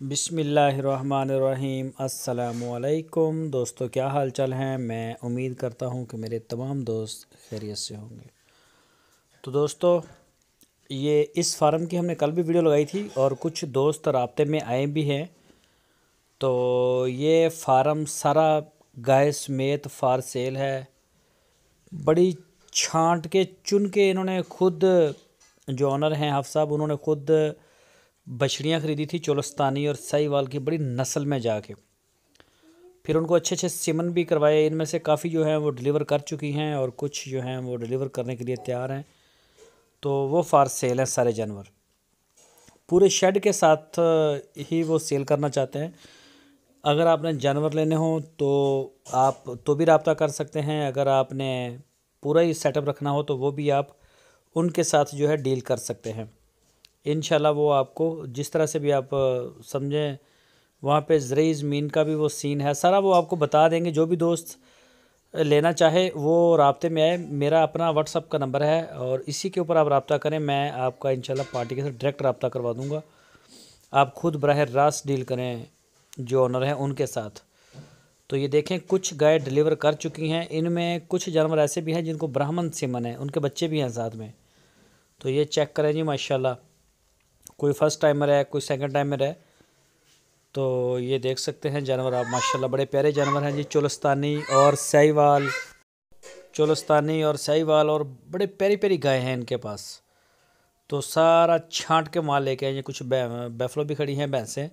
बिस्मिल्लाहिर्रहमानिर्रहीम। अस्सलाम वालेकुम दोस्तों, क्या हाल चाल हैं। मैं उम्मीद करता हूं कि मेरे तमाम दोस्त खैरियत से होंगे। तो दोस्तों, ये इस फार्म की हमने कल भी वीडियो लगाई थी और कुछ दोस्त राब्ते में आए भी हैं। तो ये फार्म सारा गाय समेत फार सेल है। बड़ी छांट के चुन के इन्होंने खुद, जो ऑनर हैं हाफ़ साहब, उन्होंने खुद बछड़ियाँ ख़रीदी थी चोलस्तानी और साहिवाल की बड़ी नस्ल में जाके। फिर उनको अच्छे अच्छे सिमन भी करवाए। इनमें से काफ़ी जो हैं वो डिलीवर कर चुकी हैं और कुछ जो हैं वो डिलीवर करने के लिए तैयार हैं। तो वो फार सेल हैं सारे जानवर, पूरे शेड के साथ ही वो सेल करना चाहते हैं। अगर आपने जानवर लेने हो तो आप तो भी रब्ता कर सकते हैं। अगर आपने पूरा ही सेटअप रखना हो तो वो भी आप उनके साथ जो है डील कर सकते हैं। इंशाल्लाह वो आपको जिस तरह से भी आप समझें, वहाँ पे ज़रई ज़मीन का भी वो सीन है, सारा वो आपको बता देंगे। जो भी दोस्त लेना चाहे वो राब्ते में आए। मेरा अपना व्हाट्सअप का नंबर है और इसी के ऊपर आप रब्ता करें। मैं आपका इंशाल्लाह पार्टी के साथ डायरेक्ट रब्ता करवा दूँगा। आप खुद बराह रास्त डील करें जो ऑनर हैं उनके साथ। तो ये देखें, कुछ गाय डिलीवर कर चुकी हैं। इनमें कुछ जानवर ऐसे भी हैं जिनको ब्राह्मण सिमन है, उनके बच्चे भी हैं साथ में। तो ये चेक करें जी, माशाल्लाह। कोई फ़र्स्ट टाइमर है, कोई सेकंड टाइमर है। तो ये देख सकते हैं जानवर आप, माशाल्लाह बड़े प्यारे जानवर हैं जी। चोलस्तानी और साहिवाल और बड़े प्यारी प्यारी गाय हैं इनके पास। तो सारा छांट के माल लेके आए। ये कुछ बैफलो भी खड़ी हैं, भैंसें।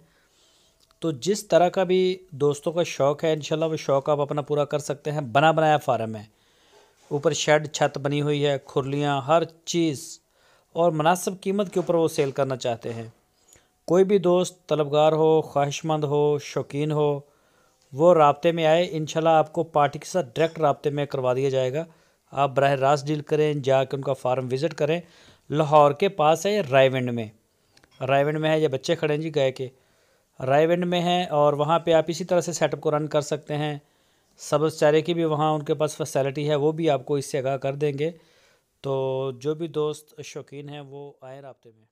तो जिस तरह का भी दोस्तों का शौक़ है, इंशाल्लाह वो शौक़ आप अपना पूरा कर सकते हैं। बना बनाया फार्म है, ऊपर शेड छत बनी हुई है, खुरलियाँ, हर चीज़, और मुनासिब कीमत के ऊपर वो सेल करना चाहते हैं। कोई भी दोस्त तलबगार हो, ख्वाहिशमंद हो, शौकीन हो, वो राब्ते में आए। इंशाल्लाह आपको पार्टी के साथ डायरेक्ट राब्ते में करवा दिया जाएगा। आप बराह रास्त डील करें, जाके उनका फार्म विज़िट करें। लाहौर के पास है, रायविंड में है। ये बच्चे खड़े हैं जी गाय के, रायविंड में है। और वहाँ पे आप इसी तरह से सेटअप को रन कर सकते हैं। सब्ज़ चारे की भी वहाँ उनके पास फैसिलिटी है, वो भी आपको इससे आगाह कर देंगे। तो जो भी दोस्त शौकीन हैं वो आए राब्ते में।